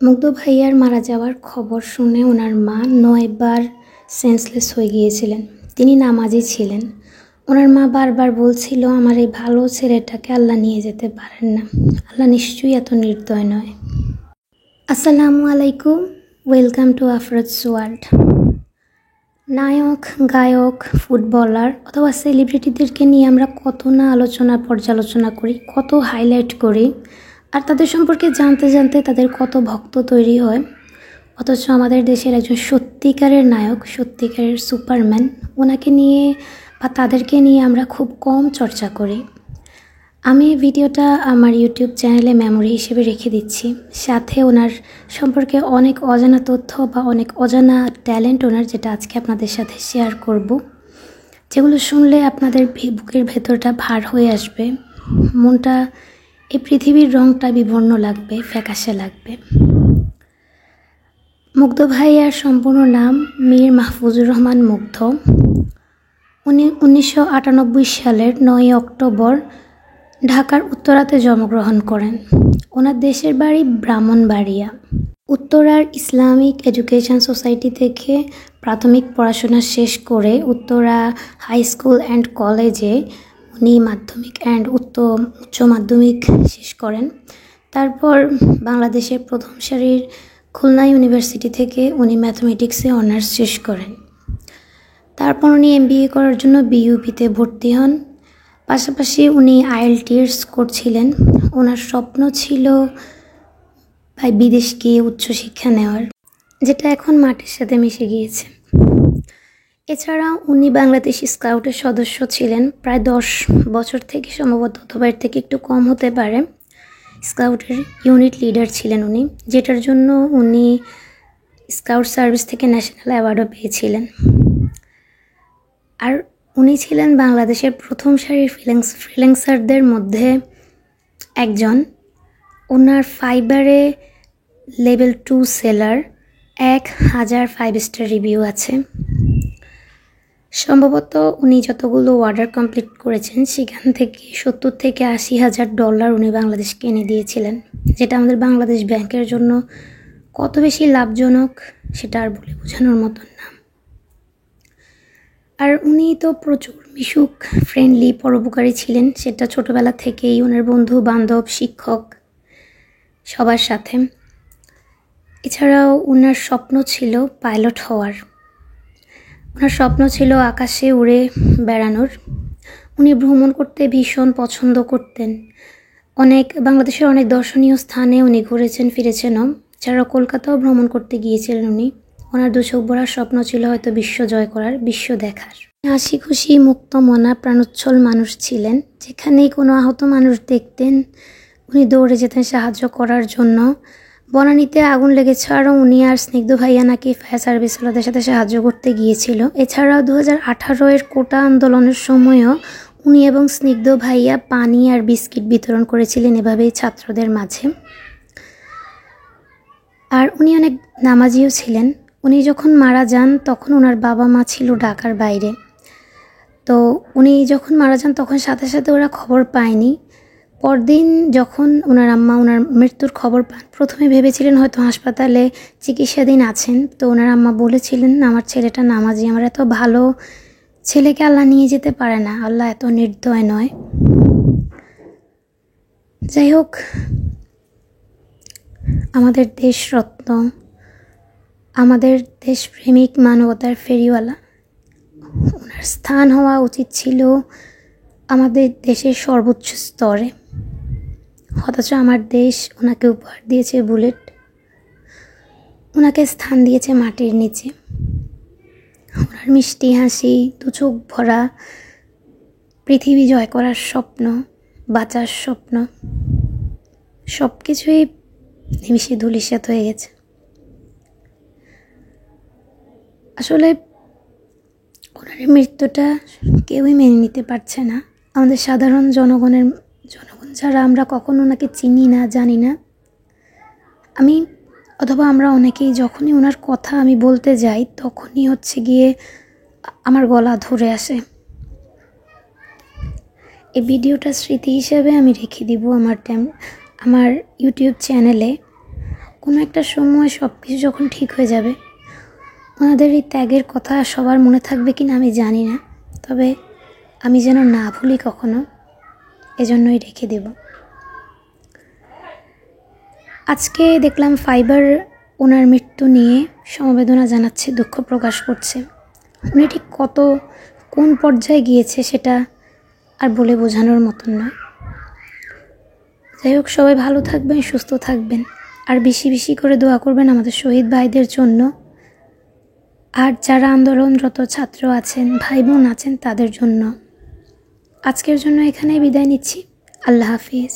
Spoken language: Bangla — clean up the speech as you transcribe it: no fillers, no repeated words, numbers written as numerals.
মুগ্ধ ভাইয়ার মারা যাওয়ার খবর শুনে ওনার মা ৯ বার সেন্সলেস হয়ে গিয়েছিলেন। তিনি নামাজি ছিলেন। ওনার মা বারবার বলছিল, আমার এই ভালো ছেলেটাকে আল্লাহ নিয়ে যেতে পারেন না। আল্লাহ নিশ্চয়ই এত নির্দয় নয়। আসসালামু আলাইকুম, ওয়েলকাম টু আফরোজ ওয়ার্ল্ড। নায়ক, গায়ক, ফুটবলার অথবা সেলিব্রিটিদেরকে নিয়ে আমরা কত না পর্যালোচনা করি, কত হাইলাইট করি, আর তাদের সম্পর্কে জানতে জানতে তাদের কত ভক্ত তৈরি হয়। অথচ আমাদের দেশের একজন সত্যিকারের নায়ক, সত্যিকারের সুপারম্যান, ওনাকে নিয়ে বা তাদেরকে নিয়ে আমরা খুব কম চর্চা করি। আমি ভিডিওটা আমার ইউটিউব চ্যানেলে মেমোরি হিসেবে রেখে দিচ্ছি। সাথে ওনার সম্পর্কে অনেক অজানা তথ্য বা অনেক অজানা ট্যালেন্ট ওনার, যেটা আজকে আপনাদের সাথে শেয়ার করব, যেগুলো শুনলে আপনাদের বুকের ভেতরটা ভার হয়ে আসবে, মনটা, এই পৃথিবীর রঙটা বিবর্ণ লাগবে, ফ্যাকাশে লাগবে। মুগ্ধ ভাইয়ার সম্পূর্ণ নাম মীর মাহফুজুর রহমান মুগ্ধ। উনি 1998 সালের 9 অক্টোবর ঢাকার উত্তরাতে জন্মগ্রহণ করেন। ওনার দেশের বাড়ি ব্রাহ্মণবাড়িয়া। উত্তরার ইসলামিক এডুকেশন সোসাইটি থেকে প্রাথমিক পড়াশোনা শেষ করে উত্তরা হাই স্কুল অ্যান্ড কলেজে উনি মাধ্যমিক অ্যান্ড উচ্চ মাধ্যমিক শেষ করেন। তারপর বাংলাদেশের প্রথম সারির খুলনা ইউনিভার্সিটি থেকে উনি ম্যাথমেটিক্সে অনার্স শেষ করেন। তারপর উনি MBA করার জন্য BUP-তে ভর্তি হন। পাশাপাশি উনি IELTS করছিলেন। ওনার স্বপ্ন ছিল বিদেশ গিয়ে উচ্চশিক্ষা নেওয়ার, যেটা এখন মাটির সাথে মিশে গিয়েছে। এছাড়া উনি বাংলাদেশ স্কাউটের সদস্য ছিলেন প্রায় 10 বছর থেকে, সম্ভবত, অথবা এর থেকে একটু কম হতে পারে। স্কাউটের ইউনিট লিডার ছিলেন উনি, যেটার জন্য উনি স্কাউট সার্ভিস থেকে ন্যাশনাল অ্যাওয়ার্ডও পেয়েছিলেন। আর উনি ছিলেন বাংলাদেশের প্রথম সারির ফ্রিল্যান্সারদের মধ্যে একজন। ওনার ফাইবারে লেভেল 2 সেলার, 1000 5-স্টার রিভিউ আছে। সম্ভবত উনি যতগুলো অর্ডার কমপ্লিট করেছেন সেখান থেকে $70,000-80,000 উনি বাংলাদেশকে এনে দিয়েছিলেন, যেটা আমাদের বাংলাদেশ ব্যাংকের জন্য কত বেশি লাভজনক সেটা আর বলে বোঝানোর মতন না। আর উনি তো প্রচুর মিশুক, ফ্রেন্ডলি, পরোপকারী ছিলেন, সেটা ছোটোবেলা থেকেই ওনার বন্ধু বান্ধব, শিক্ষক সবার সাথে। এছাড়াও ওনার স্বপ্ন ছিল পাইলট হওয়ার। ওনার স্বপ্ন ছিল আকাশে উড়ে বেড়ানোর। উনি ভ্রমণ করতে ভীষণ পছন্দ করতেন। বাংলাদেশের অনেক দর্শনীয় স্থানে উনি ঘুরেছেন, ফিরেছেনও। এছাড়াও কলকাতাও ভ্রমণ করতে গিয়েছিলেন উনি। ওনার দুচোখ ভরা স্বপ্ন ছিল হয়তো বিশ্ব জয় করার, বিশ্ব দেখার। হাসি খুশি, মুক্ত মনা, প্রাণোচ্ছল মানুষ ছিলেন। যেখানেই কোনো আহত মানুষ দেখতেন উনি দৌড়ে যেতেন সাহায্য করার জন্য। বনানীতে আগুন লেগেছে, আরও উনি আর স্নিগ্ধ ভাইয়া নাকি ফায়ার সার্ভিসওয়ালাদের সাথে সাহায্য করতে গিয়েছিল। এছাড়াও 2018 কোটা আন্দোলনের সময়ও উনি এবং স্নিগ্ধ ভাইয়া পানি আর বিস্কিট বিতরণ করেছিলেন এভাবেই ছাত্রদের মাঝে। আর উনি অনেক নামাজিও ছিলেন। উনি যখন মারা যান তখন ওনার বাবা মা ছিল ঢাকার বাইরে। তো উনি যখন মারা যান তখন সাথে সাথে ওরা খবর পায়নি। পরদিন যখন ওনার আম্মা ওনার মৃত্যুর খবর পান, প্রথমে ভেবেছিলেন হয়তো হাসপাতালে চিকিৎসাধীন আছেন। তো ওনার আম্মা বলেছিলেন, আমার ছেলেটা নামাজি, আমার এত ভালো ছেলেকে আল্লাহ নিয়ে যেতে পারে না, আল্লাহ এত নির্দয় নয়। যাই হোক, আমাদের দেশরত্ন, আমাদের দেশপ্রেমিক, মানবতার ফেরিওয়ালা, ওনার স্থান হওয়া উচিত ছিল আমাদের দেশের সর্বোচ্চ স্তরে। অথচ আমার দেশ ওনাকে উপহার দিয়েছে বুলেট, ওনাকে স্থান দিয়েছে মাটির নিচে। ওনার মিষ্টি হাসি, দুচোখ ভরা পৃথিবী জয় করার স্বপ্ন, বাঁচার স্বপ্ন, সব কিছুই নিমিষে ধূলিসাৎ হয়ে গেছে। আসলে ওনার মৃত্যুটা কেউই মেনে নিতে পারছে না। আমাদের সাধারণ জনগণ যারা আমরা কখনো ওনাকে চিনি না, জানি না, অথবা আমরা অনেকেই যখনই ওনার কথা আমি বলতে যাই তখনই গিয়ে আমার গলা ধরে আসে। এই ভিডিওটা স্মৃতি হিসেবে আমি রেখে দিব আমার ইউটিউব চ্যানেলে। কোনো একটা সময় সব কিছু যখন ঠিক হয়ে যাবে, ওনাদের এই ত্যাগের কথা সবার মনে থাকবে কিনা আমি জানি না, তবে আমি যেন না ভুলি কখনো, এজন্যই রেখে দেব। আজকে দেখলাম ফাইবার ওনার মৃত্যু নিয়ে সমবেদনা জানাচ্ছে, দুঃখ প্রকাশ করছে। উনি ঠিক কোন পর্যায়ে গিয়েছে সেটা আর বলে বোঝানোর মতন নয়। যাই হোক, সবাই ভালো থাকবেন, সুস্থ থাকবেন, আর বেশি বেশি করে দোয়া করবেন আমাদের শহীদ ভাইদের জন্য, আর যারা আন্দোলনরত ছাত্র আছেন, ভাই বোন আছেন, তাদের জন্য। আজকের জন্য এখানেই বিদায় নিচ্ছি। আল্লাহ হাফিজ।